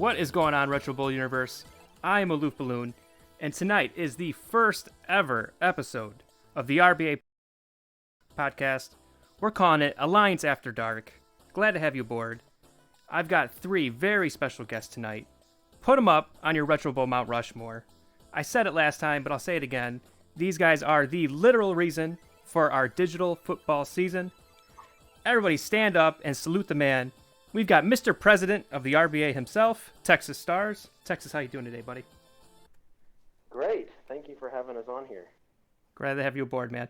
What is going on, Retro Bowl Universe? I am Aloof Balloon, and tonight is the first ever episode of the RBA podcast. We're calling it Alliance After Dark. Glad to have you aboard. I've got three very special guests tonight. Put them up on your Retro Bowl Mount Rushmore. I said it last time, but I'll say it again. These guys are the literal reason for our digital football season. Everybody stand up and salute the man. We've got Mr. President of the RBA himself, Texas Stars. Texas, how you doing today, buddy? Great. Thank you for having us on here. Glad to have you aboard, man.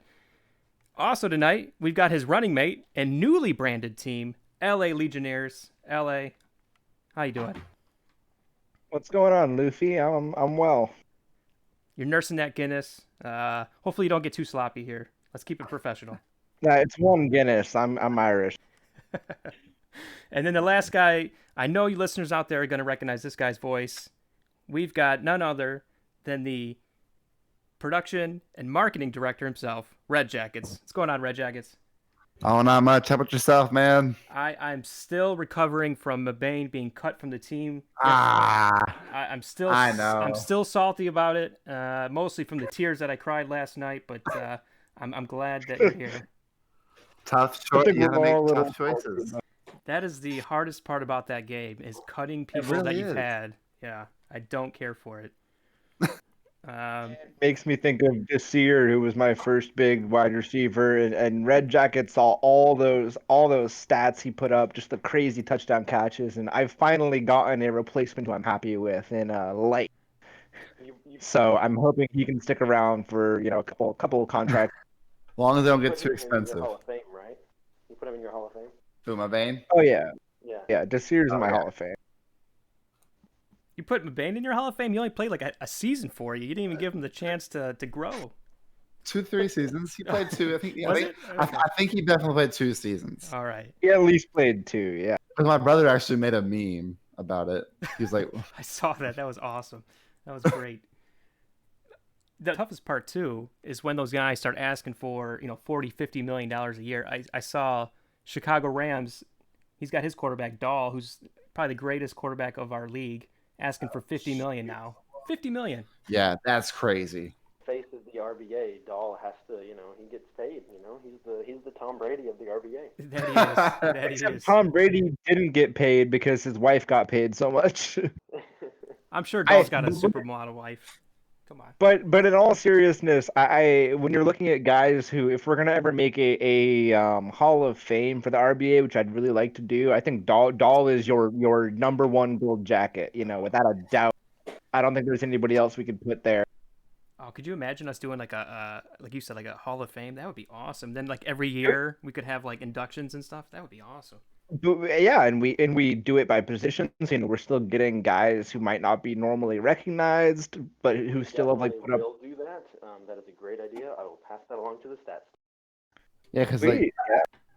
Also tonight, we've got his running mate and newly branded team, LA Legionnaires. LA, how you doing? What's going on, Luffy? I'm well. You're nursing that Guinness. Hopefully you don't get too sloppy here. Let's keep it professional. Nah, it's one Guinness. I'm Irish. And then the last guy, I know you listeners out there are going to recognize this guy's voice. We've got none other than the production and marketing director himself, Red Jackets. What's going on, Red Jackets? Oh, not much. How about yourself, man? I'm still recovering from Mabane being cut from the team. I know. I'm still salty about it, mostly from the tears that I cried last night, but I'm glad that you're here. Tough choice. You gotta make tough choices. That is the hardest part about that game, is cutting people really that you've is. had. Yeah, I don't care for it. It makes me think of Desir, who was my first big wide receiver, and Red Jacket saw all those stats he put up, just the crazy touchdown catches, and I've finally gotten a replacement who I'm happy with in Light. So I'm hoping he can stick around for a couple of contracts. As long as they don't You get put too him in your expensive. Hall of Fame, right? You put him in your Hall of Fame? Who, my vein? Oh yeah, Yeah. Desir's in my yeah. Hall of Fame. You put Mabane in your Hall of Fame? He only played like a season for you. You didn't even give him the chance to grow. 2-3 seasons. He played two. I think. Was it? Okay. I think he definitely played 2 seasons. All right. He at least played 2. Yeah. Because my brother actually made a meme about it. He's like, I saw that. That was awesome. That was great. The toughest part, too, is when those guys start asking for, $40-50 million a year. I saw Chicago Rams. He's got his quarterback, Dahl, who's probably the greatest quarterback of our league, asking for $50 million now. $50 million. yeah, that's crazy. Faces the RBA. Dahl has to, he gets paid. He's the Tom Brady of the RBA. That he is. That he Except is. Tom Brady didn't get paid because his wife got paid so much. I'm sure Dahl's got a supermodel wife. Come on. But in all seriousness, I when you're looking at guys who, if we're gonna ever make a Hall of Fame for the RBA, which I'd really like to do, I think Dahl is your number one gold jacket, without a doubt. I don't think there's anybody else we could put there. Oh, could you imagine us doing like like you said, like a Hall of Fame? That would be awesome. Then like every year we could have like inductions and stuff. That would be awesome. But, yeah, and we do it by positions. We're still getting guys who might not be normally recognized, but who still have like put up. Will do that. That is a great idea. I will pass that along to the stats. Yeah, because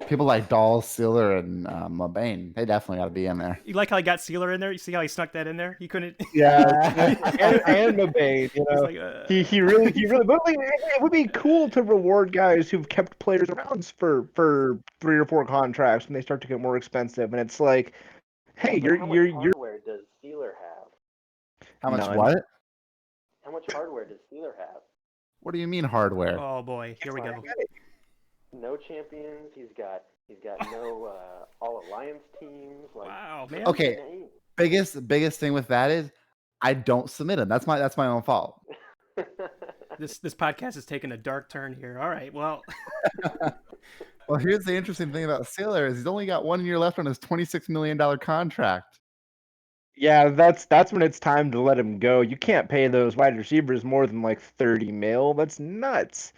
people like Dahl, Sealer, and Mabane, they definitely got to be in there. You like how he got Sealer in there? You see how he snuck that in there? He couldn't. Yeah, and Mabane, He's like, he really. But like, it would be cool to reward guys who've kept players around for 3 or 4 contracts when they start to get more expensive, and it's like, hey, How much you're hardware does Steeler have? How much None. what? How much hardware does Steeler have? What do you mean hardware? Oh boy, here we go. No champions. He's got no all alliance teams. Like, Wow, man. Okay. Biggest thing with that is I don't submit them. That's my own fault. This podcast is taking a dark turn here. All right, well. Well, here's the interesting thing about Sealer is he's only got 1 year left on his $26 million contract. Yeah, that's when it's time to let him go. You can't pay those wide receivers more than like 30 mil. That's nuts.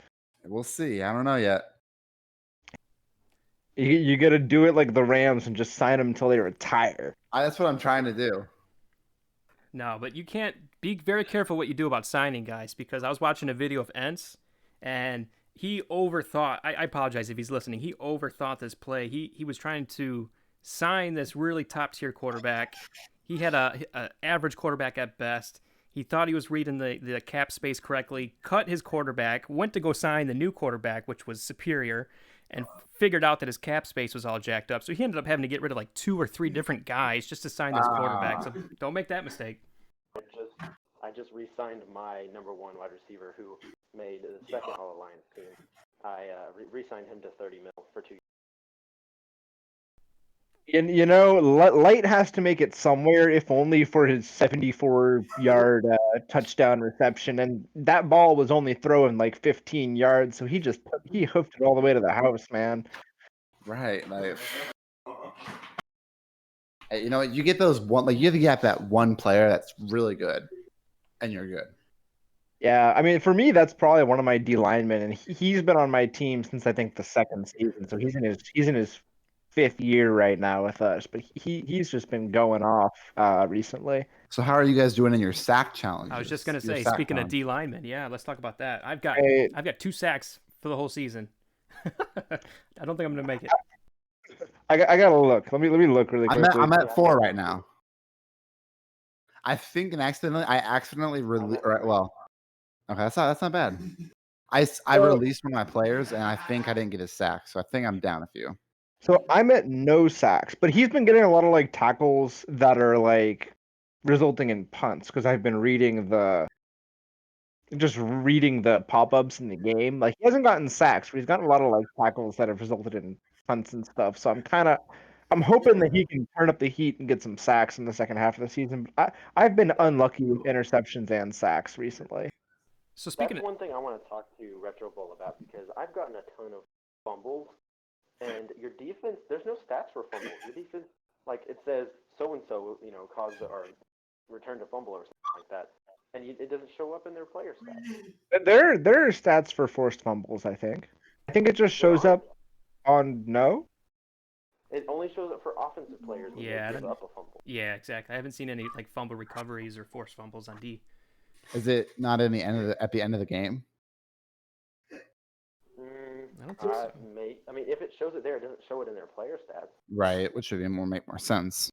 We'll see. I don't know yet. You got to do it like the Rams and just sign them until they retire. That's what I'm trying to do. No, but you can't be very careful what you do about signing guys, because I was watching a video of Entz and he overthought. I apologize if he's listening. He overthought this play. He was trying to sign this really top tier quarterback. He had a average quarterback at best. He thought he was reading the cap space correctly, cut his quarterback, went to go sign the new quarterback, which was superior, and figured out that his cap space was all jacked up. So he ended up having to get rid of like 2 or 3 different guys just to sign this quarterback. So don't make that mistake. I just re-signed my number 1 wide receiver who made the second All-Alliance team. I re-signed him to $30 million for 2 years. You know, Light has to make it somewhere, if only for his 74-yard touchdown reception, and that ball was only throwing like 15 yards, so he hoofed it all the way to the house, man. Right, like, you know, you get those one, like you have to get that one player that's really good, and you're good. Yeah, I mean, for me, that's probably one of my D linemen, and he's been on my team since I think the second season, so he's in his 5th year right now with us, but he's just been going off recently. So how are you guys doing in your sack challenges? I was just gonna say, speaking of D linemen, yeah, let's talk about that. I've got 2 sacks for the whole season. I don't think I'm gonna make it. I gotta look. Let me look really quickly. I'm at 4 right now. I think I accidentally released. Well, okay, that's not bad. I released one of my players, and I think I didn't get a sack, so I think I'm down a few. So I'm at no sacks, but he's been getting a lot of like tackles that are like resulting in punts because I've been reading the pop-ups in the game. Like he hasn't gotten sacks, but he's gotten a lot of like tackles that have resulted in punts and stuff. So I'm hoping that he can turn up the heat and get some sacks in the second half of the season. I've been unlucky with interceptions and sacks recently. So that's one thing I want to talk to Retro Bull about because I've gotten a ton of fumbles, and your defense, there's no stats for fumbles. Your defense, like it says so and so, caused or returned a fumble or something like that, and it doesn't show up in their player stats. There are stats for forced fumbles. I think it just shows up on no. It only shows up for offensive players when they give up a fumble. Yeah, exactly. I haven't seen any like fumble recoveries or forced fumbles on D. Is it not at the end of the game? I don't think so. I mean, if it shows it there, it doesn't show it in their player stats. Right, which would make more sense.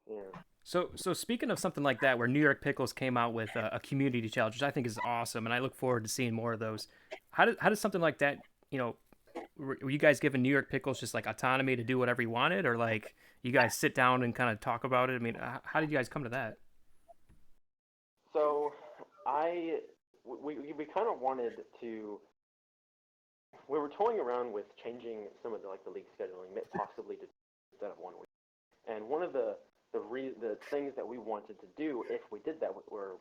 Yeah. So speaking of something like that, where New York Pickles came out with a community challenge, which I think is awesome, and I look forward to seeing more of those. How does something like that, were you guys giving New York Pickles just like autonomy to do whatever you wanted, or like you guys sit down and kind of talk about it? I mean, how did you guys come to that? So we kind of wanted to. We were toying around with changing some of the league scheduling, possibly instead of 1 week. And one of the things that we wanted to do if we did that, or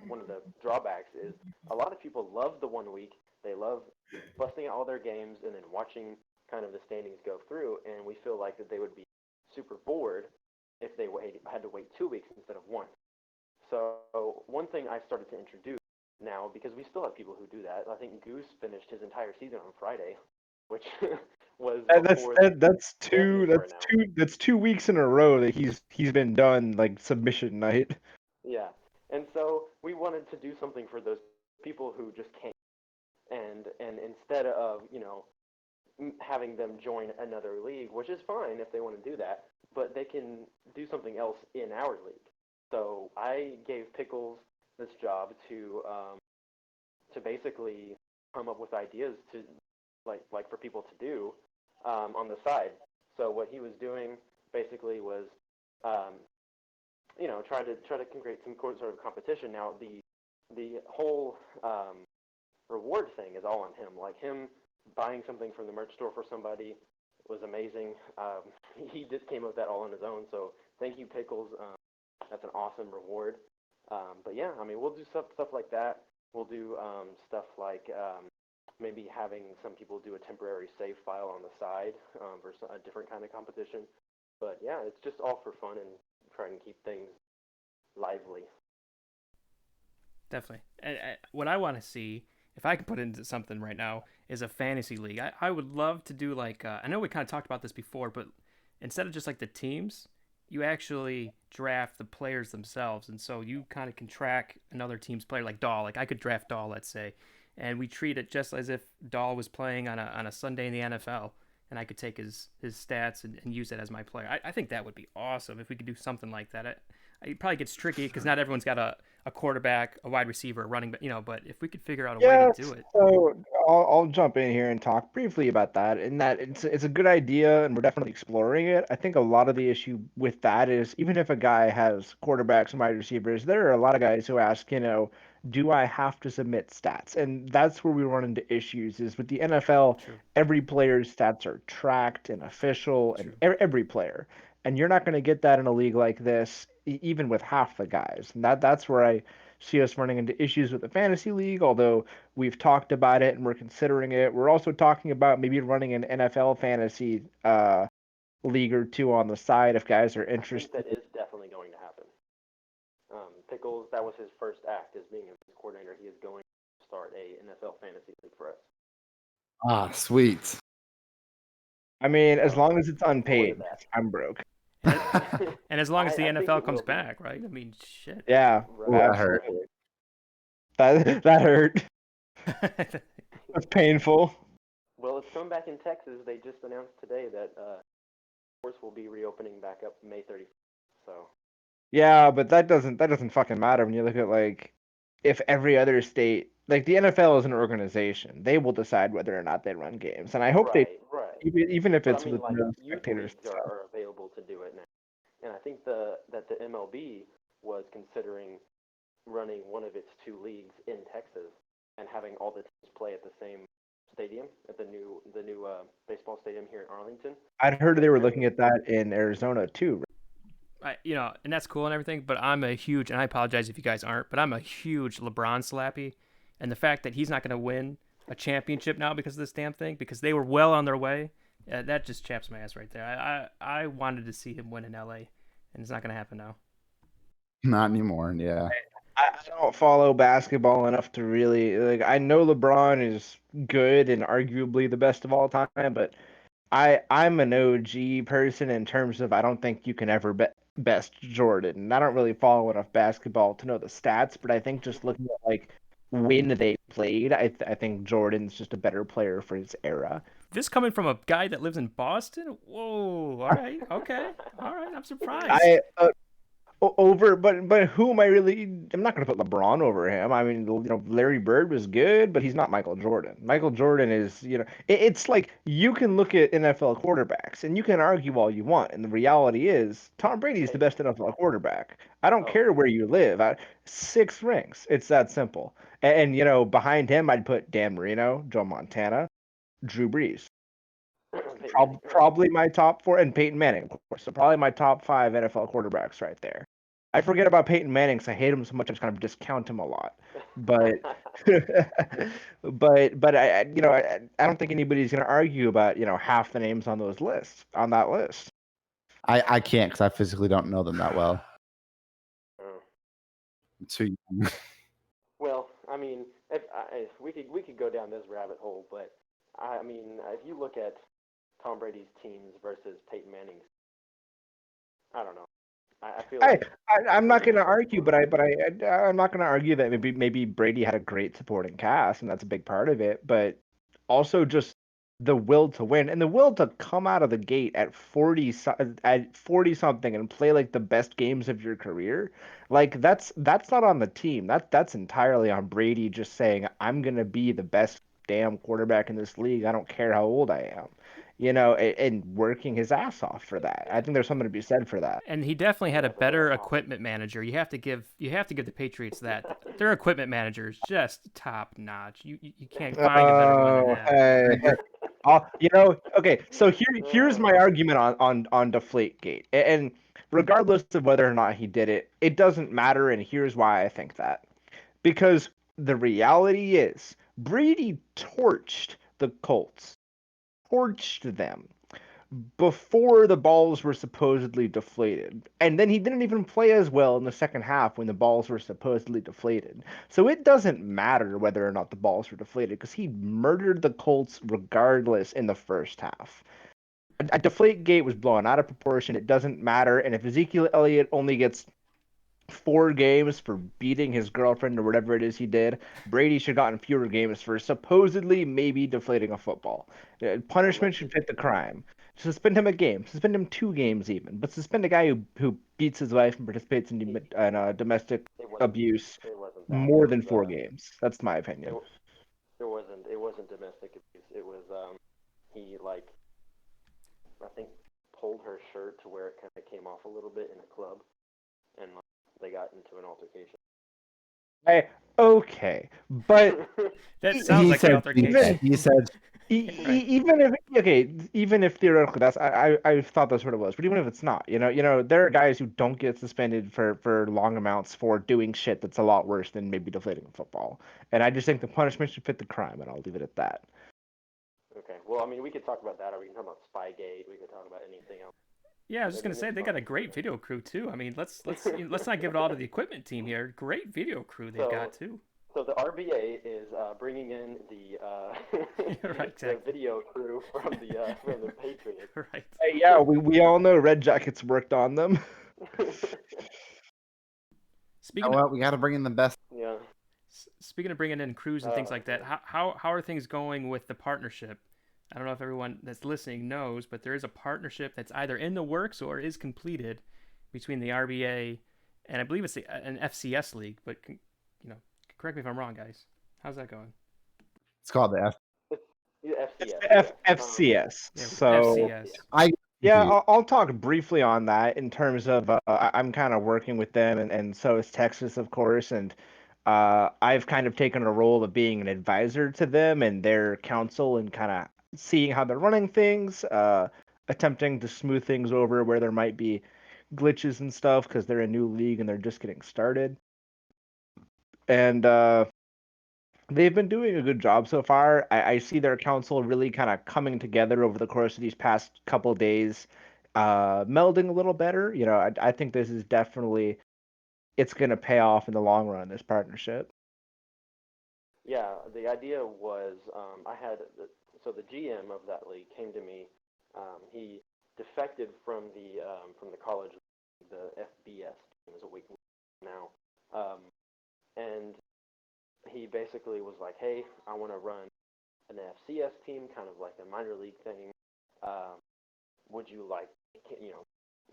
one of the drawbacks is a lot of people love the 1 week. They love busting out all their games and then watching kind of the standings go through. And we feel like that they would be super bored if they had to wait 2 weeks instead of 1. So one thing I started to introduce now, because we still have people who do that. I think Goose finished his entire season on Friday, which was that's 2 weeks in a row that he's been done like submission night. Yeah, and so we wanted to do something for those people who just can't, and instead of having them join another league, which is fine if they want to do that, but they can do something else in our league. So I gave Pickles this job to basically come up with ideas to like for people to do on the side. So what he was doing basically was try to create some sort of competition. Now the whole reward thing is all on him. Like him buying something from the merch store for somebody was amazing. He just came up with that all on his own. So thank you, Pickles. That's an awesome reward. But yeah, I mean, we'll do stuff like that. We'll do stuff like maybe having some people do a temporary save file on the side for a different kind of competition. But yeah, it's just all for fun and trying to keep things lively. Definitely. And what I want to see, if I could put into something right now, is a fantasy league. I would love to do like, I know we kind of talked about this before, but instead of just like the teams, you actually draft the players themselves, and so you kind of can track another team's player, like Dahl. Like I could draft Dahl, let's say, and we treat it just as if Dahl was playing on a Sunday in the NFL, and I could take his stats and use it as my player. I think that would be awesome if we could do something like that. it probably gets tricky because not everyone's got a quarterback, a wide receiver, a running back, but if we could figure out a way to Yeah, do it. so I'll jump in here and talk briefly about that. And that it's a good idea, and we're definitely exploring it. I think a lot of the issue with that is even if a guy has quarterbacks and wide receivers, there are a lot of guys who ask, do I have to submit stats? And that's where we run into issues. Is with the NFL, True. every player's stats are tracked and official, and True. every player. And you're not going to get that in a league like this, even with half the guys. And that's where I see us running into issues with the fantasy league, although we've talked about it and we're considering it. We're also talking about maybe running an NFL fantasy league or two on the side if guys are I think interested. that is definitely going to happen. Pickles, that was his first act as being a coordinator. He is going to start a NFL fantasy league for us. Ah, sweet. I mean, as So, long as it's looking forward to unpaid, that. I'm broke. And as long as the I think NFL it comes will be. back, right? I mean, shit. Yeah, Ooh, that hurt. absolutely. That hurt. That's painful. Well, it's coming back in Texas. They just announced today that sports will be reopening back up May 31st. So Yeah, but that doesn't fucking matter when you look at like if every other state, like the NFL is an organization, they will decide whether or not they run games, and I hope they right. even if But I it's mean, with like no youth spectators leagues and stuff. are available to do it now, and I think that the MLB was considering running one of its two leagues in Texas and having all the teams play at the same stadium at the new baseball stadium here in Arlington. I'd heard But they were looking apparently, at that in Arizona too. And that's cool and everything, but I'm a huge, and I apologize if you guys aren't, but I'm a huge LeBron slappy, and the fact that he's not going to win a championship now because of this damn thing, because they were well on their way, that just chaps my ass right there. I wanted to see him win in LA, and it's not going to happen now. Not anymore. Yeah. I don't follow basketball enough to really like. I know LeBron is good and arguably the best of all time, but I'm an OG person in terms of I don't think you can ever best Jordan. And I don't really follow enough basketball to know the stats, but I think just looking at like when they played, I think Jordan's just a better player for his era. This coming from a guy that lives in Boston? Whoa! All right, okay, all right. I'm surprised. I over, but who am I really? I'm not going to put LeBron over him. I mean, Larry Bird was good, but he's not Michael Jordan. Michael Jordan is, it's like you can look at NFL quarterbacks and you can argue all you want, and the reality is Tom Brady is the best NFL quarterback. I don't care where you live. 6 rings. It's that simple. And behind him, I'd put Dan Marino, Joe Montana, Drew Brees. Probably my top 4, and Peyton Manning, of course. So probably my top 5 NFL quarterbacks right there. I forget about Peyton Manning because I hate him so much. I just kind of discount him a lot. But but I don't think anybody's going to argue about half the names on that list. I can't because I physically don't know them that well. Too young. Well, I mean, if we could go down this rabbit hole, but I mean, if you look at Tom Brady's teams versus Peyton Manning's, I don't know. I feel like I'm not going to argue, but I'm not going to argue that maybe Brady had a great supporting cast, and that's a big part of it. But also just the will to win and the will to come out of the gate at 40 something and play like the best games of your career. Like that's not on the team. That's entirely on Brady just saying I'm going to be the best damn quarterback in this league. I don't care how old I am. And working his ass off for that. I think there's something to be said for that. And he definitely had a better equipment manager. You have to give the Patriots that. Their equipment manager is just top notch. You can't find a better one than that. Okay. So here's my argument on Deflategate, and regardless of whether or not he did it, it doesn't matter. And here's why I think that, because the reality is Brady torched the Colts, torched them before the balls were supposedly deflated. And then he didn't even play as well in the second half when the balls were supposedly deflated. So it doesn't matter whether or not the balls were deflated because he murdered the Colts regardless in the first half. A deflate gate was blown out of proportion. It doesn't matter. And if Ezekiel Elliott only gets 4 games for beating his girlfriend or whatever it is he did, Brady should have gotten fewer games for supposedly maybe deflating a football. Punishment should fit the crime. Suspend him a game. Suspend him 2 games even. But suspend a guy who beats his wife and participates in domestic abuse It wasn't that. more It than was, 4 games. That's my it, opinion. it wasn't domestic abuse. It was he like I think pulled her shirt to where it kind of came off a little bit in a club, and like, they got into an altercation. Okay, but That sounds like the altercation. He said Right. even if theoretically I thought that's what it was, but even if it's not, there are guys who don't get suspended for long amounts for doing shit that's a lot worse than maybe deflating a football, and I just think the punishment should fit the crime, and I'll leave it at that. Okay. Well, I mean, we could talk about that, or we can talk about SpyGate. We could talk about anything else. Yeah, I was just gonna say they got a great video crew too. I mean, let's not give it all to the equipment team here. Great video crew they've got too. So the RBA is bringing in the Right, the exactly. video crew from the Patriots. Right. Hey, yeah, we all know Red Jackets worked on them. Speaking well, we got to bring in the best. Yeah. Speaking of bringing in crews and things like that, how are things going with the partnership? I don't know if everyone that's listening knows, but there is a partnership that's either in the works or is completed between the RBA and I believe it's an FCS league. But correct me if I'm wrong, guys. How's that going? It's called the F. FCS. FCS. Yeah, So FCS. yeah, I'll talk briefly on that in terms of I'm kind of working with them, and so is Texas, of course, and I've kind of taken a role of being an advisor to them and their council and kind of seeing how they're running things, attempting to smooth things over where there might be glitches and stuff because they're a new league and they're just getting started. And they've been doing a good job so far. I see their council really kind of coming together over the course of these past couple days, melding a little better. I think this is definitely it's going to pay off in the long run, this partnership. Yeah, the idea was so the GM of that league came to me. He defected from the college, the FBS team is what we now, and he basically was like, "Hey, I want to run an FCS team, kind of like a minor league thing. Would you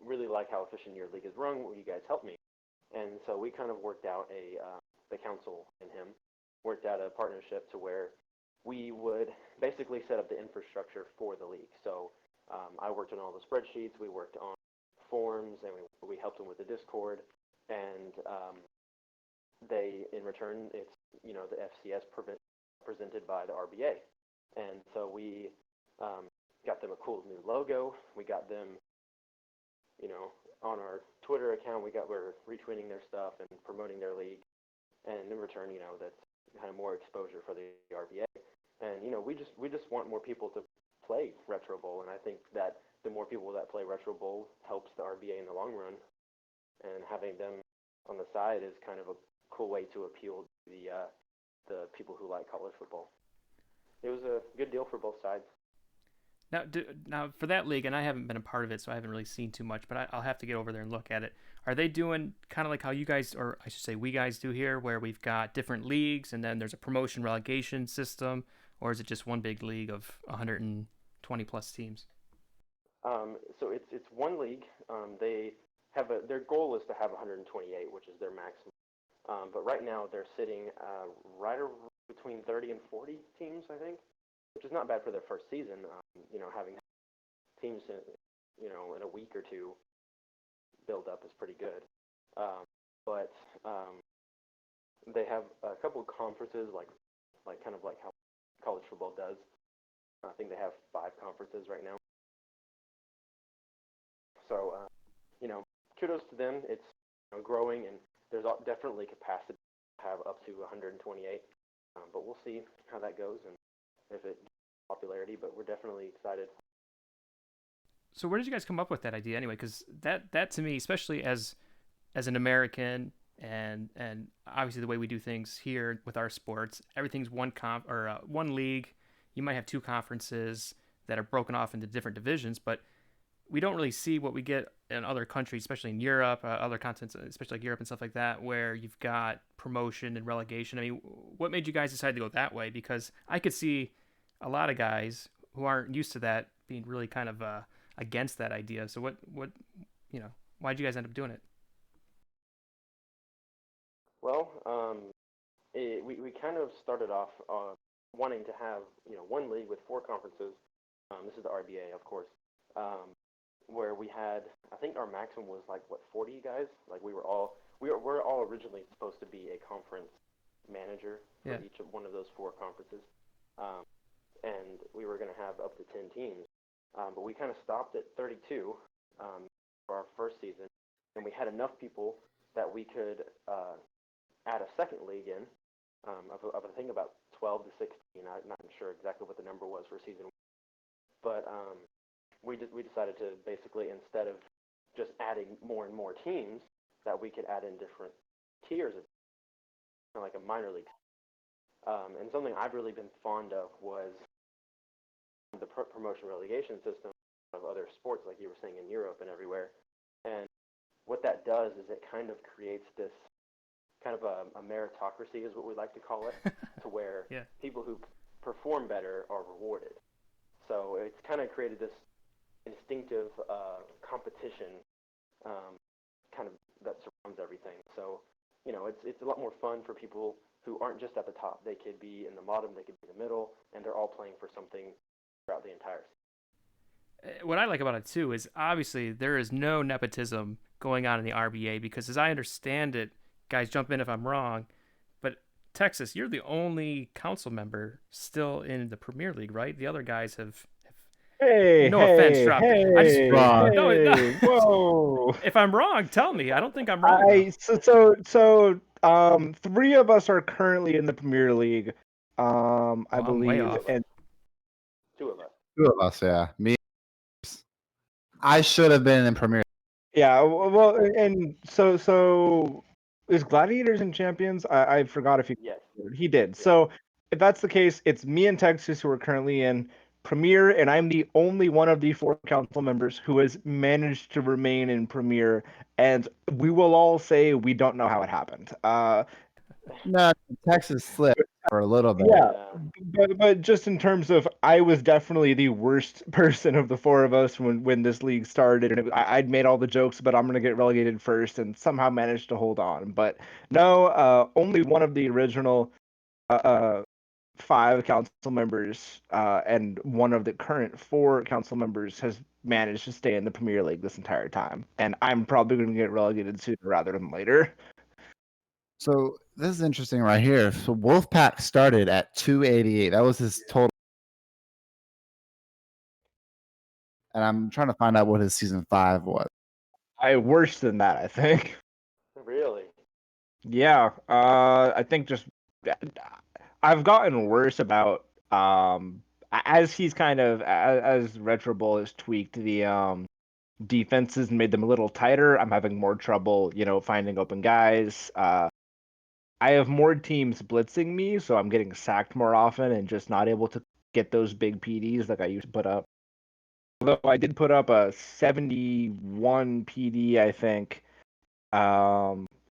really like how efficient your league is run? Will you guys help me?" And so we kind of worked out the council and him worked out a partnership to where we would basically set up the infrastructure for the league. So I worked on all the spreadsheets, we worked on forms, and we helped them with the Discord. And they, in return, it's the FCS presented by the RBA, and so we got them a cool new logo. We got them, on our Twitter account. We're retweeting their stuff and promoting their league, and in return, that's kind of more exposure for the RBA. And we just want more people to play Retro Bowl, and I think that the more people that play Retro Bowl helps the RBA in the long run. And having them on the side is kind of a cool way to appeal to the people who like college football. It was a good deal for both sides. Now for that league, and I haven't been a part of it, so I haven't really seen too much, but I'll have to get over there and look at it. Are they doing kind of like how you guys, or I should say we guys do here, where we've got different leagues and then there's a promotion relegation system, or is it just one big league of 120 plus teams? So it's one league. They have their goal is to have 128, which is their maximum. But right now they're sitting right between 30 and 40 teams, I think, which is not bad for their first season. Having teams in a week or two build up is pretty good. But they have a couple of conferences, like kind of like how college football does. I think they have 5 conferences right now. So kudos to them. It's growing, and there's definitely capacity to have up to 128. But we'll see how that goes and if it gets popularity. But we're definitely excited. So where did you guys come up with that idea anyway? Because that to me, especially as an American, and obviously the way we do things here with our sports, everything's one one league. You might have 2 conferences that are broken off into different divisions, but we don't really see what we get in other countries, especially in Europe, other continents, especially like Europe and stuff like that, where you've got promotion and relegation. I mean, what made you guys decide to go that way? Because I could see a lot of guys who aren't used to that being really kind of against that idea. So what why did you guys end up doing it? Well, we kind of started off wanting to have one league with four conferences. This is the RBA, of course, where we had, I think our maximum was like 40 guys. Like we're all originally supposed to be a conference manager for each of one of those four conferences, and we were going to have up to 10 teams, but we kind of stopped at 32 for our first season, and we had enough people that we could add a second league in of I think about 12 to 16. I'm not sure exactly what the number was for season one. But we decided to basically, instead of just adding more and more teams, that we could add in different tiers of kind of like a minor league. And something I've really been fond of was the promotion relegation system of other sports, like you were saying, in Europe and everywhere. And what that does is it kind of creates this kind of a meritocracy, is what we like to call it, to where people who perform better are rewarded. So it's kind of created this instinctive competition kind of that surrounds everything. So, it's a lot more fun for people who aren't just at the top. They could be in the bottom, they could be in the middle, and they're all playing for something throughout the entire season. What I like about it too is obviously there is no nepotism going on in the RBA, because as I understand it, guys jump in if I'm wrong, but Texas, you're the only council member still in the Premier League, right? The other guys have no offense, dropped. I just no. Whoa. If I'm wrong, tell me. I don't think I'm wrong. Three of us are currently in the Premier League, I I'm way believe, off. and Two of us. Two of us, yeah. Me. I should have been in Premier. Yeah, well, and so is Gladiators and Champions? I forgot if he did. Yes. So if that's the case, it's me and Texas who are currently in Premier, and I'm the only one of the four council members who has managed to remain in Premier, and we will all say we don't know how it happened. No, Texas slipped for a little bit. Yeah, but just in terms of, I was definitely the worst person of the four of us when this league started, and I'd made all the jokes about I'm gonna get relegated first, and somehow managed to hold on. But no, only one of the original five council members and one of the current four council members has managed to stay in the Premier League this entire time, and I'm probably going to get relegated sooner rather than later. So this is interesting right here. So Wolfpack started at 288. That was his total. And I'm trying to find out what his season 5 was. Worse than that, I think. Really? Yeah. I think just I've gotten worse about as he's kind of as Retro Bowl has tweaked the defenses and made them a little tighter. I'm having more trouble, finding open guys. I have more teams blitzing me, so I'm getting sacked more often and just not able to get those big PDs like I used to put up. Although I did put up a 71 PD, I think,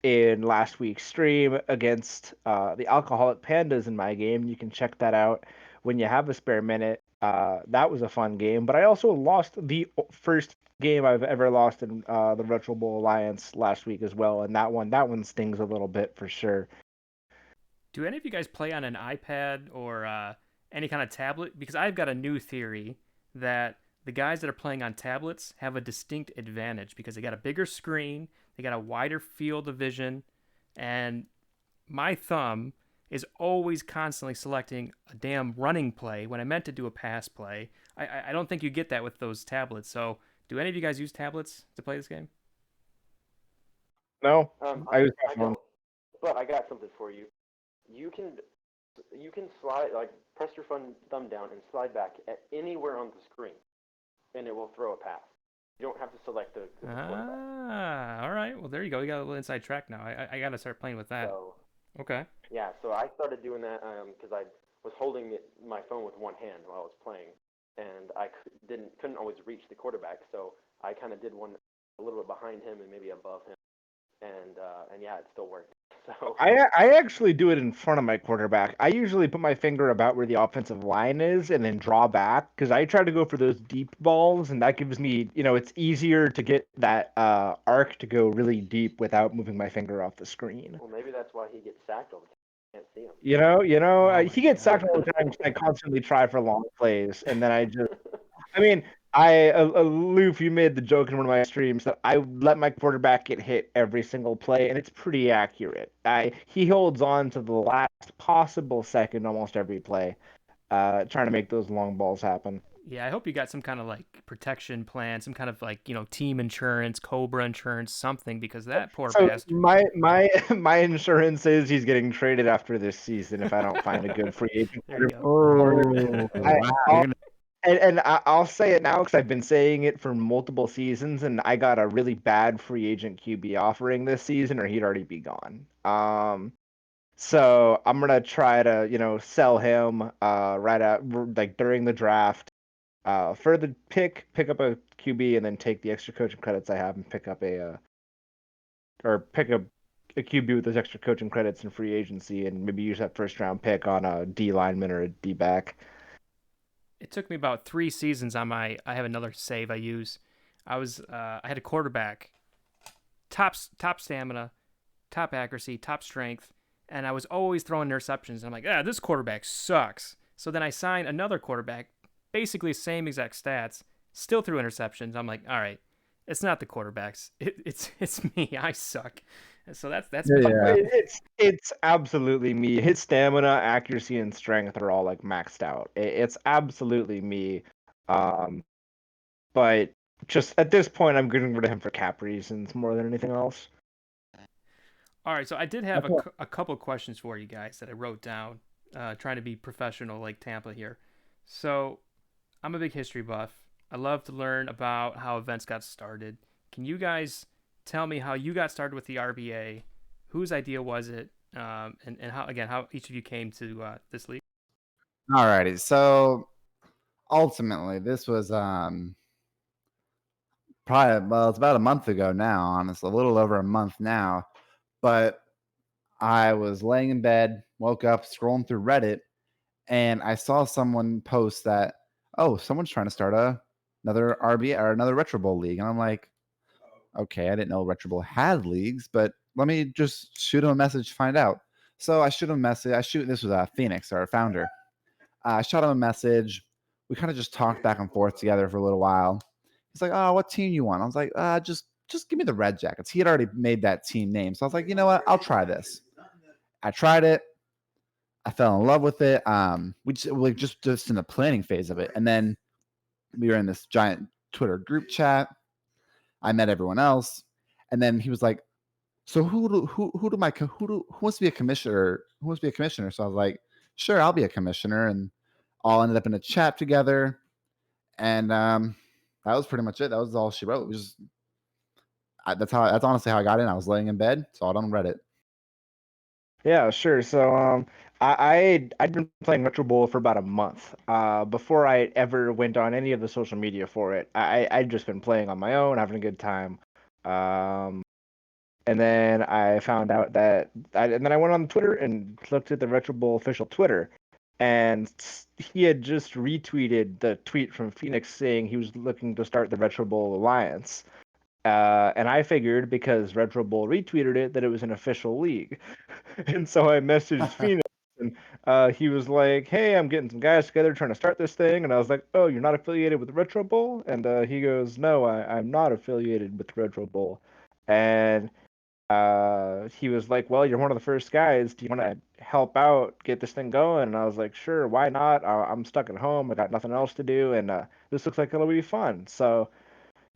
in last week's stream against the Alcoholic Pandas in my game. You can check that out when you have a spare minute. That was a fun game, but I also lost the first game I've ever lost in the Retro Bowl Alliance last week as well, and that one stings a little bit for sure. Do any of you guys play on an iPad or any kind of tablet? Because I've got a new theory that the guys that are playing on tablets have a distinct advantage because they got a bigger screen, they got a wider field of vision, and my thumb is always constantly selecting a damn running play when I meant to do a pass play. I don't think you get that with those tablets. So do any of you guys use tablets to play this game? No, I don't. But I got something for you. You can slide, like, press your thumb down and slide back at anywhere on the screen, and it will throw a pass. You don't have to select the quarterback. All right. Well, there you go. You got a little inside track now. I got to start playing with that. So, okay. Yeah, so I started doing that because I was holding my phone with one hand while I was playing, and I couldn't always reach the quarterback. So I kind of did one a little bit behind him and maybe above him, and yeah, it still worked. So I actually do it in front of my quarterback. I usually put my finger about where the offensive line is and then draw back because I try to go for those deep balls, and that gives me, it's easier to get that arc to go really deep without moving my finger off the screen. well, maybe that's why he gets sacked all the time. Can't see him. He gets sacked all the time because I constantly try for long plays, and then I mean, Aloof, you made the joke in one of my streams that I let my quarterback get hit every single play, and it's pretty accurate. He holds on to the last possible second almost every play, trying to make those long balls happen. Yeah, I hope you got some kind of like protection plan, some kind of like, team insurance, Cobra insurance, something, because that poor So bastard. my insurance says he's getting traded after this season if I don't find a good free agent. There you go. Oh, I, wow. I'll, I'll say it now because I've been saying it for multiple seasons, and I got a really bad free agent QB offering this season, or he'd already be gone. So I'm gonna try to, sell him right at like during the draft. For the pick up a QB, and then take the extra coaching credits I have and pick up pick up a QB with those extra coaching credits in free agency, and maybe use that first round pick on a D lineman or a D back. It took me about 3 seasons on I have another save I use. I had a quarterback, top stamina, top accuracy, top strength, and I was always throwing interceptions. And I'm like, this quarterback sucks. So then I signed another quarterback, basically same exact stats, still threw interceptions. I'm like, all right, it's not the quarterbacks, it's me. I suck. And so that's Yeah. It's absolutely me. His stamina, accuracy, and strength are all like maxed out. It's absolutely me. Um, but just at this point, I'm getting rid of him for cap reasons more than anything else. All right. So I did have a couple questions for you guys that I wrote down, trying to be professional like Tampa here. So I'm a big history buff. I love to learn about how events got started. Can you guys tell me how you got started with the RBA? Whose idea was it? And how each of you came to this league? Alrighty. So ultimately, this was probably, well, it's about a month ago now, honestly, a little over a month now. But I was laying in bed, woke up, scrolling through Reddit, and I saw someone post that, oh, someone's trying to start another RBA or another Retro Bowl league. And I'm like, okay, I didn't know Retro Bowl had leagues, but let me just shoot him a message to find out. So I shoot him a message. This was Phoenix, our founder. I shot him a message. We kind of just talked back and forth together for a little while. He's like, "Oh, what team you want?" I was like, just give me the Red Jackets." He had already made that team name, so I was like, you know what? I'll try this. I tried it. I fell in love with it. We just in the planning phase of it, and then we were in this giant Twitter group chat. I met everyone else, and then he was like, "So who wants to be a commissioner? Who wants to be a commissioner?" So I was like, "Sure, I'll be a commissioner," and all ended up in a chat together, and that was pretty much it. That was all she wrote. It was that's honestly how I got in. I was laying in bed, saw it on Reddit. Yeah, sure. So I'd been playing Retro Bowl for about a month before I ever went on any of the social media for it. I'd just been playing on my own, having a good time. And then I found out and then I went on Twitter and looked at the Retro Bowl official Twitter, and he had just retweeted the tweet from Phoenix saying he was looking to start the Retro Bowl Alliance. And I figured because Retro Bowl retweeted it that it was an official league. And so I messaged Phoenix, and he was like, "Hey, I'm getting some guys together trying to start this thing." And I was like, "Oh, you're not affiliated with Retro Bowl?" And he goes, "No, I'm not affiliated with Retro Bowl." And he was like, "Well, you're one of the first guys. Do you want to help out, get this thing going?" And I was like, "Sure, why not? I'm stuck at home. I got nothing else to do, and this looks like it'll be fun." So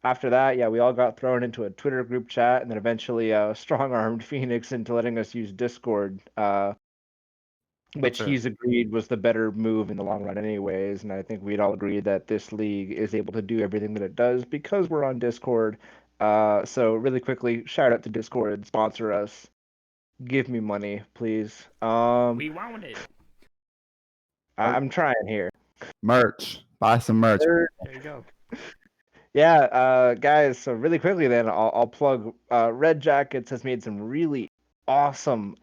after that, yeah, we all got thrown into a Twitter group chat, and then eventually strong-armed Phoenix into letting us use Discord, which he's agreed was the better move in the long run anyways. And I think we'd all agreed that this league is able to do everything that it does because we're on Discord. So really quickly, shout out to Discord, sponsor us, give me money, please. We want it. I'm trying here. Merch. Buy some merch. There you go. Yeah, guys, so really quickly then, I'll plug Red Jackets has made some really awesome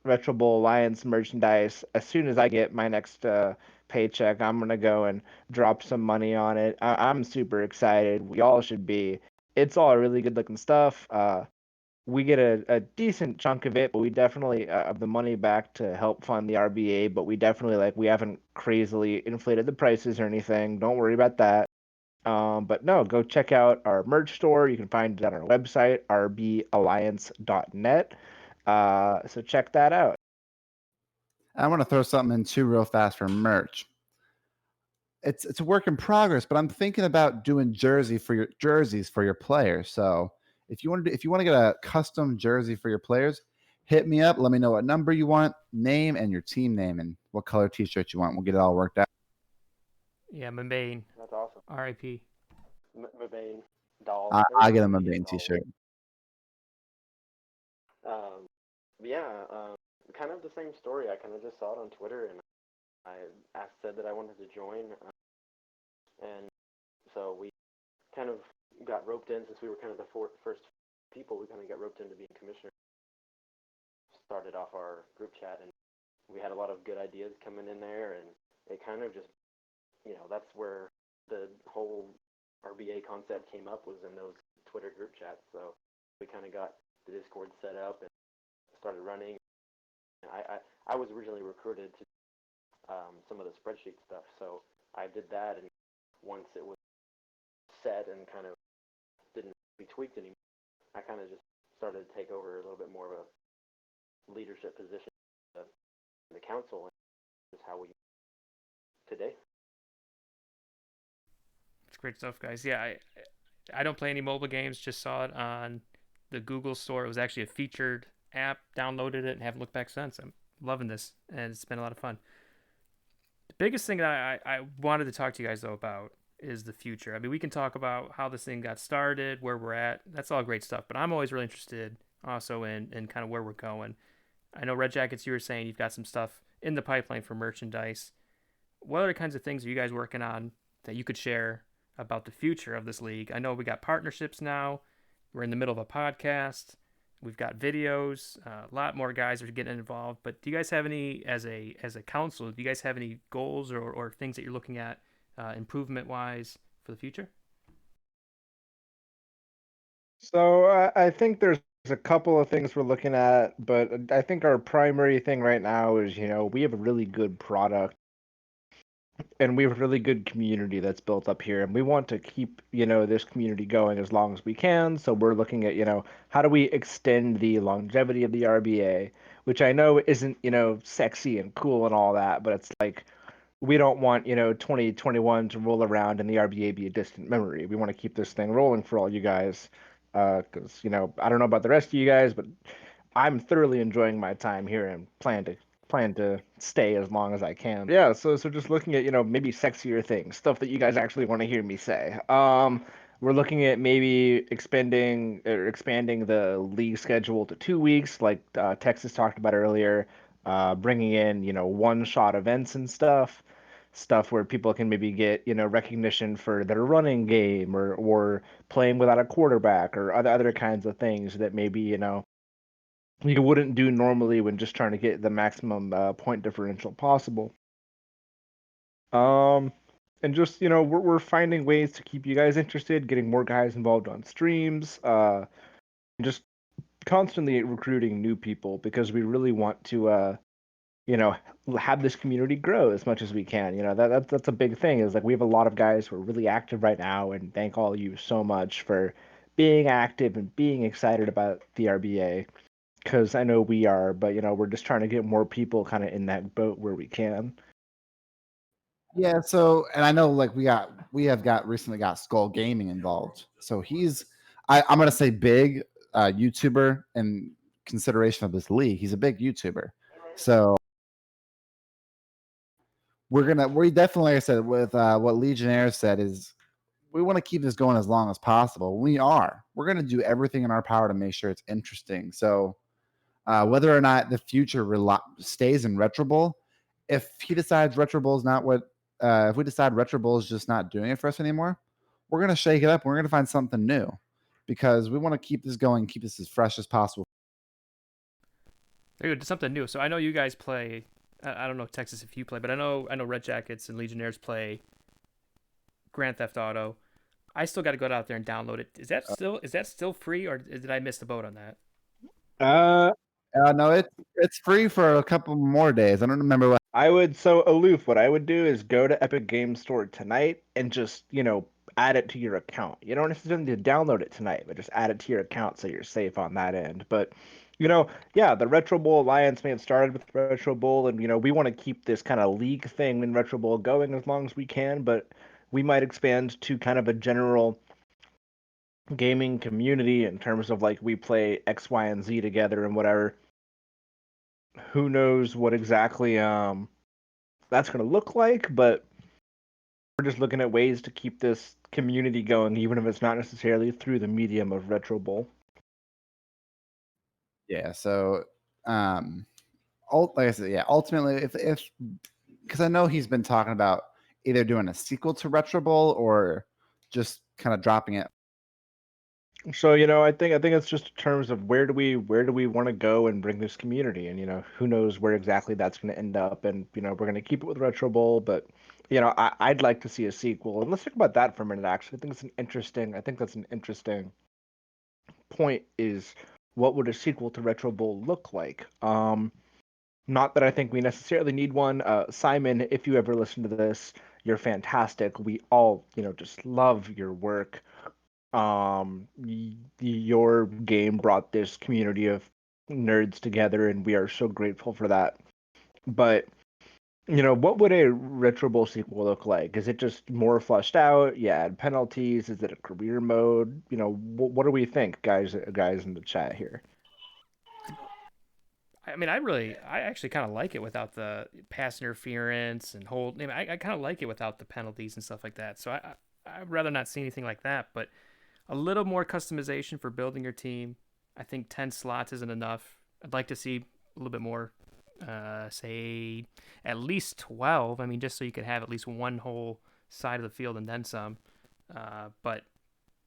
Retro Bowl Alliance merchandise. As soon as I get my next paycheck, I'm gonna go and drop some money on it. I'm super excited. We all should be. It's all really good looking stuff. We get a decent chunk of it, but we definitely have the money back to help fund the RBA. But we definitely we haven't crazily inflated the prices or anything. Don't worry about that. But no, go check out our merch store. You can find it on our website, rballiance.net. So check that out. I want to throw something in too real fast for merch. It's a work in progress, but I'm thinking about doing jerseys for your players. So if you want to get a custom jersey for your players, hit me up. Let me know what number you want, name, and your team name, and what color T-shirt you want. We'll get it all worked out. Yeah, Mabane. That's awesome. R.I.P. Mabane, doll. I get him a Bane T-shirt. Kind of the same story. I kind of just saw it on Twitter, and said that I wanted to join, and so we kind of got roped in since we were kind of the first people. We kind of got roped into being commissioner. Started off our group chat, and we had a lot of good ideas coming in there, and it kind of just, that's where the whole RBA concept came up, was in those Twitter group chats. So we kind of got the Discord set up and started running. I was originally recruited to some of the spreadsheet stuff, so I did that, and once it was set and kind of didn't be tweaked anymore, I kind of just started to take over a little bit more of a leadership position in the council, and just how we today. It's great stuff, guys. Yeah, I don't play any mobile games. Just saw it on the Google store. It was actually a featured app. Downloaded it and haven't looked back since. I'm loving this, and it's been a lot of fun. The biggest thing that I wanted to talk to you guys though about is the future. I mean, we can talk about how this thing got started, where we're at. That's all great stuff. But I'm always really interested also in kind of where we're going. I know Red Jackets, you were saying you've got some stuff in the pipeline for merchandise. What other kinds of things are you guys working on that you could share about the future of this league? I know we got partnerships now. We're in the middle of a podcast. We've got videos. A lot more guys are getting involved. But do you guys have any, as a council, do you guys have any goals or things that you're looking at improvement-wise for the future? So I think there's a couple of things we're looking at, but I think our primary thing right now is, we have a really good product and we have a really good community that's built up here, and we want to keep, this community going as long as we can. So we're looking at, how do we extend the longevity of the RBA, which I know isn't, sexy and cool and all that, but it's like we don't want 2021 to roll around and the RBA be a distant memory. We want to keep this thing rolling for all you guys, because I don't know about the rest of you guys, but I'm thoroughly enjoying my time here and plan to stay as long as I can. Yeah, so just looking at maybe sexier things, stuff that you guys actually want to hear me say. We're looking at maybe expanding the league schedule to 2 weeks, like Texas talked about earlier. Bringing in one-shot events and stuff where people can maybe get recognition for their running game or playing without a quarterback or other kinds of things that maybe you wouldn't do normally when just trying to get the maximum point differential possible. And just we're finding ways to keep you guys interested, getting more guys involved on streams, just constantly recruiting new people because we really want to have this community grow as much as we can. That's a big thing, is like we have a lot of guys who are really active right now, and thank all of you so much for being active and being excited about the RBA, because I know we are, but we're just trying to get more people kind of in that boat where we can. Yeah, so and I know we have recently got Skull Gaming involved. So I'm gonna say big YouTuber in consideration of this league. He's a big YouTuber. So we definitely, like I said, with what Legionnaires said, is we want to keep this going as long as possible. We're gonna do everything in our power to make sure it's interesting. So whether or not the future stays in Retro Bowl, if he decides Retro Bowl is not what, if we decide Retro Bowl is just not doing it for us anymore, we're going to shake it up. We're going to find something new because we want to keep this going, keep this as fresh as possible. something new. So I know you guys play. I don't know Texas if you play, but I know Red Jackets and Legionnaires play Grand Theft Auto. I still got to go out there and download it. Is that still free, or did I miss the boat on that? No, it's free for a couple more days. I don't remember what. Aloof, what I would do is go to Epic Games Store tonight and just, add it to your account. You don't necessarily need to download it tonight, but just add it to your account so you're safe on that end. But, yeah, the Retro Bowl Alliance may have started with Retro Bowl, and, we want to keep this kind of league thing in Retro Bowl going as long as we can, but we might expand to kind of a general gaming community in terms of like we play X, Y, and Z together and whatever. Who knows what exactly that's going to look like, but we're just looking at ways to keep this community going, even if it's not necessarily through the medium of Retro Bowl. Yeah. So, like I said, yeah. Ultimately, if because I know he's been talking about either doing a sequel to Retro Bowl or just kind of dropping it. So I think it's just in terms of where do we want to go and bring this community, and who knows where exactly that's going to end up, and we're going to keep it with Retro Bowl, but I'd like to see a sequel. And let's talk about that for a minute. Actually, I think that's an interesting point. Is what would a sequel to Retro Bowl look like? Not that I think we necessarily need one. Simon, if you ever listen to this, you're fantastic. We all just love your work. Your game brought this community of nerds together, and we are so grateful for that. But what would a Retro Bowl sequel look like? Is it just more fleshed out? Yeah, add penalties. Is it a career mode? What do we think, guys in the chat here? I mean, I actually kind of like it without the pass interference and hold. I mean, I kind of like it without the penalties and stuff like that. So I'd rather not see anything like that, but a little more customization for building your team. I think 10 slots isn't enough. I'd like to see a little bit more, say at least 12. I mean, just so you could have at least one whole side of the field and then some. But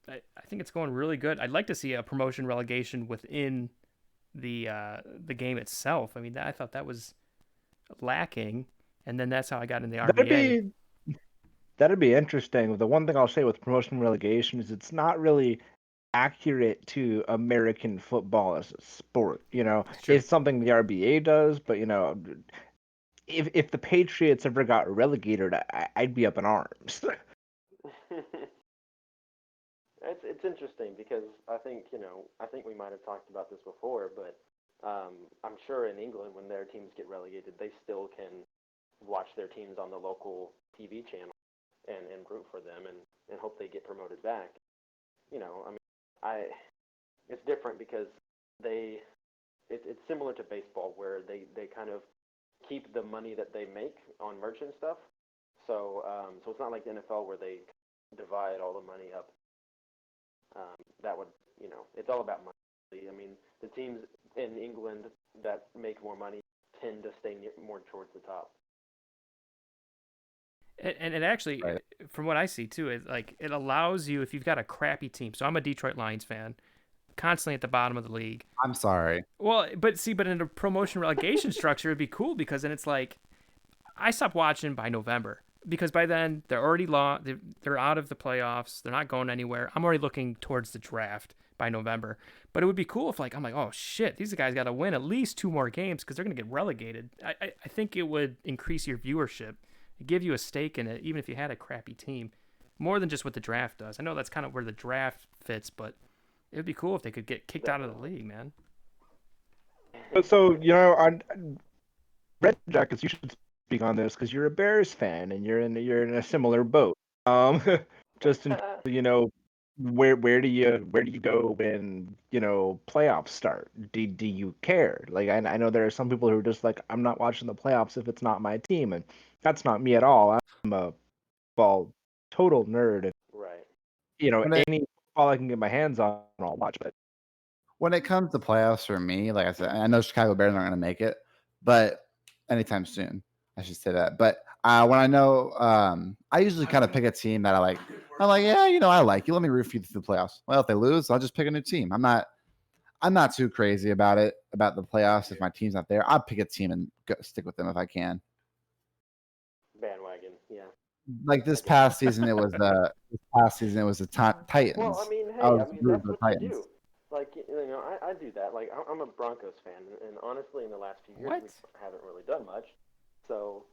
I think it's going really good. I'd like to see a promotion relegation within the game itself. I mean, I thought that was lacking, and then that's how I got in the RBA. That'd be interesting. The one thing I'll say with promotion relegation is it's not really accurate to American football as a sport. It's something the RBA does, but if the Patriots ever got relegated, I'd be up in arms. It's interesting because I think we might have talked about this before, but I'm sure in England when their teams get relegated, they still can watch their teams on the local TV channel and root for them and hope they get promoted back. I mean, it's different because it's similar to baseball where they kind of keep the money that they make on merch and stuff. So it's not like the NFL where they divide all the money up. That would, it's all about money. I mean, the teams in England that make more money tend to stay more towards the top. And it actually, right, from what I see too, it allows you, if you've got a crappy team. So I'm a Detroit Lions fan, constantly at the bottom of the league. I'm sorry. Well, but in a promotion relegation structure, it'd be cool because then it's like, I stop watching by November. Because by then they're already they're out of the playoffs. They're not going anywhere. I'm already looking towards the draft by November. But it would be cool if I'm like, oh shit, these guys got to win at least 2 more games because they're gonna get relegated. I think it would increase your viewership, give you a stake in it, even if you had a crappy team, more than just what the draft does. I know that's kind of where the draft fits, but it would be cool if they could get kicked out of the league, man. So on Red Jackets, you should speak on this because you're a Bears fan and you're in a similar boat. Just in where do you go when playoffs start? Do you care? Like I know there are some people who are just like, I'm not watching the playoffs if it's not my team, and that's not me at all. I'm a total nerd, and right. Any football I can get my hands on, I'll watch. But when it comes to playoffs for me, like I said, I know Chicago Bears aren't going to make it, but anytime soon. I should say that. But when I know, I usually kind of pick a team that I like. I'm like, yeah, I like you. Let me root for you through the playoffs. Well, if they lose, I'll just pick a new team. I'm I'm not too crazy about it, about the playoffs. If my team's not there, I'll pick a team and stick with them if I can. Bandwagon, yeah. Like this past season, it was the Titans. Well, I mean, I hey, was rooting that's for the what you Titans. do. Like, I do that. Like, I'm a Broncos fan, and honestly, in the last few years, What? we haven't really done much. So,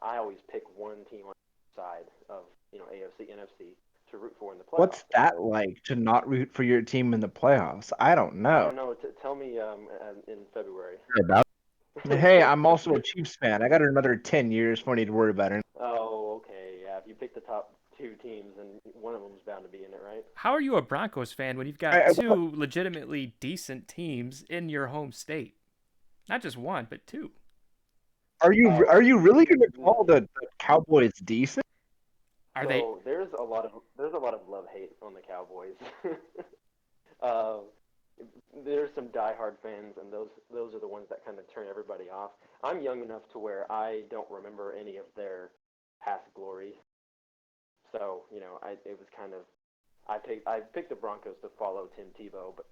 I always pick one team on the side of, AFC, NFC to root for in the playoffs. What's that like to not root for your team in the playoffs? I don't I know. don't know. Tell me in February. Hey, I'm also a Chiefs fan. I got another 10 years for me to worry about it. Oh, okay, yeah. If you pick the top two teams, and one of them's bound to be in it, right? How are you a Broncos fan when you've got two legitimately decent teams in your home state? Not just one, but two. Are you really going to call the Cowboys decent? Are they? There's a lot of love hate on the Cowboys. There's some diehard fans, and those are the ones that kind of turn everybody off. I'm young enough to where I don't remember any of their past glories. So it was kind of I picked the Broncos to follow Tim Tebow, but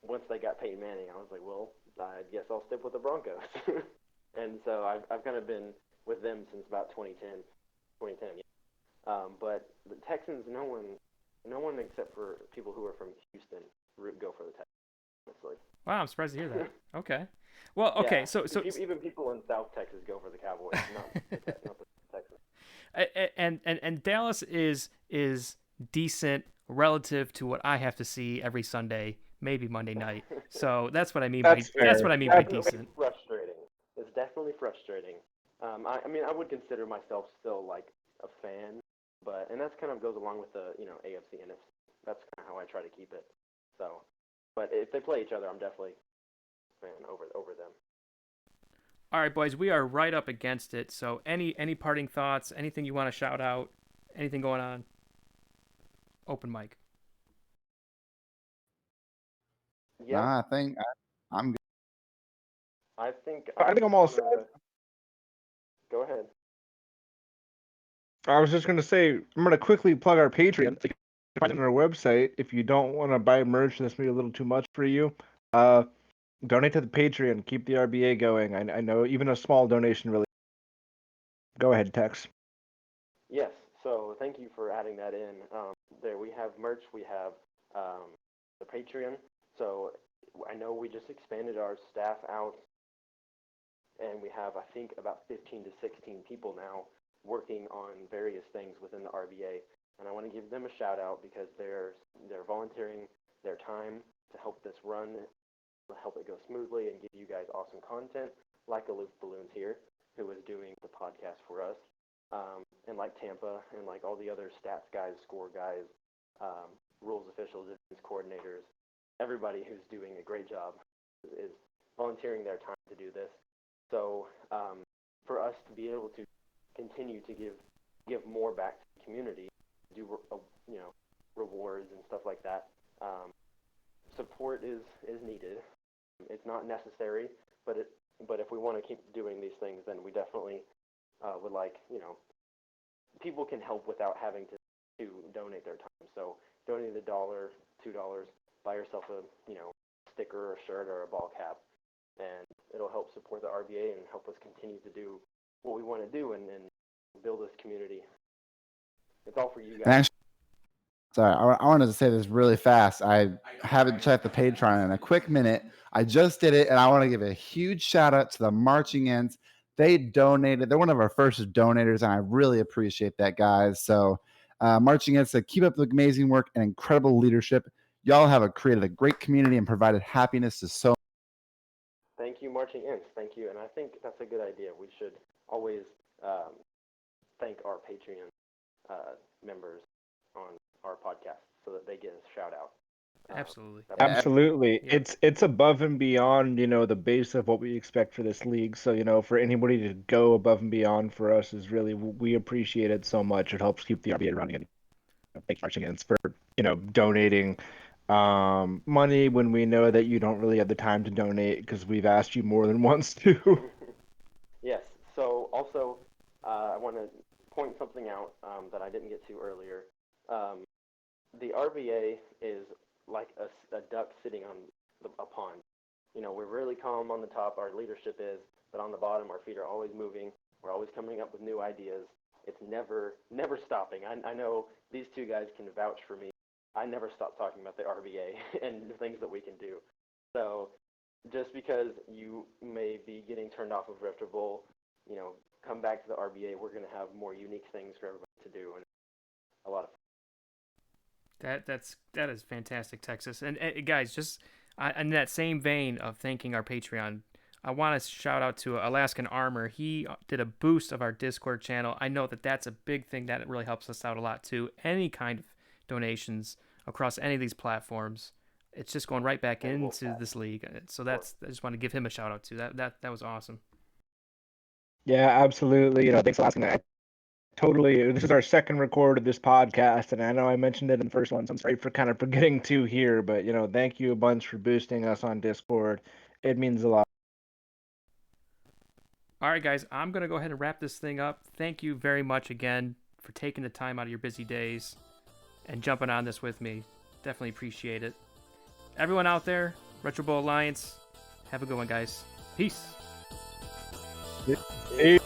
once they got Peyton Manning, I was like, well, I guess I'll stick with the Broncos. And so I've kind of been with them since about 2010. Yeah. But the Texans, no one except for people who are from Houston go for the Texans. Honestly. Wow, I'm surprised to hear that. Okay. Well, okay. Yeah, So even people in South Texas go for the Cowboys, not the Texans. and Dallas is decent relative to what I have to see every Sunday, maybe Monday night. So that's what I mean That's by fair. by decent. Frustrating. It's definitely frustrating. I mean, I would consider myself still like a fan, and that's kind of goes along with the AFC NFC. That's kind of how I try to keep it. So, but if they play each other, I'm definitely a fan over them. All right, boys, we are right up against it. So any parting thoughts? Anything you want to shout out? Anything going on? Open mic. Yeah, Nah, I think I'm good. I think I'm all set. Go ahead. I was just going to say, I'm going to quickly plug our Patreon. You can find it on our website. If you don't want to buy merch and this may be a little too much for you, donate to the Patreon. Keep the RBA going. I know even a small donation really. Go ahead, Tex. Yes. So thank you for adding that in. There we have merch. We have the Patreon. So I know we just expanded our staff out, and we have I think about 15 to 16 people now working on various things within the RBA. And I want to give them a shout out because they're volunteering their time to help this run, to help it go smoothly, and give you guys awesome content like Aloof Balloons here, who is doing the podcast for us. And like Tampa and like all the other stats guys, score guys, rules officials, events coordinators, everybody who's doing a great job is volunteering their time to do this. So for us to be able to continue to give more back to the community, do rewards and stuff like that, support is needed. It's not necessary, but if we want to keep doing these things, then we definitely would like people can help without having to donate their time. So donate $1, $2, buy yourself a sticker or a shirt or a ball cap, and it'll help support the RBA and help us continue to do what we want to do and build this community. It's all for you guys. Actually, sorry, I wanted to say this really fast. I haven't checked the Patreon in a quick minute. I just did it, and I want to give a huge shout out to the Marching Ends. They donated. They're one of our first donators, and I really appreciate that, guys. So, Marching Ends said, keep up the amazing work and incredible leadership. Y'all have created a great community and provided happiness to so. Thank you, Marching Ends. Thank you, and I think that's a good idea. We should always thank our Patreon members on our podcast so that they get a shout out. Absolutely. Yeah. It's above and beyond, the base of what we expect for this league. So, for anybody to go above and beyond for us is really, we appreciate it so much. It helps keep the RBA running. And thanks, Marching Ends, for, donating money when we know that you don't really have the time to donate because we've asked you more than once to. Yes. So also, I want to point something out that I didn't get to earlier. The RBA is like a duck sitting on a pond. We're really calm on the top, our leadership is, but on the bottom, our feet are always moving. We're always coming up with new ideas. It's never stopping. I know these two guys can vouch for me. I never stop talking about the RBA and the things that we can do. So just because you may be getting turned off of Riftable, come back to the RBA. We're going to have more unique things for everybody to do, and a lot of fun. That is fantastic, Texas. And guys, just in that same vein of thanking our Patreon, I want to shout out to Alaskan Armor. He did a boost of our Discord channel. I know that's a big thing that really helps us out a lot too. Any kind of donations across any of these platforms, it's just going right back into this league. So I just want to give him a shout out too. That was awesome. Yeah, absolutely. Thanks for asking that. Totally. This is our second record of this podcast, and I know I mentioned it in the first one, so I'm sorry for kind of forgetting to here, but thank you a bunch for boosting us on Discord. It means a lot. All right, guys, I'm going to go ahead and wrap this thing up. Thank you very much again for taking the time out of your busy days and jumping on this with me. Definitely appreciate it. Everyone out there, Retro Bowl Alliance, have a good one, guys. Peace. Hey.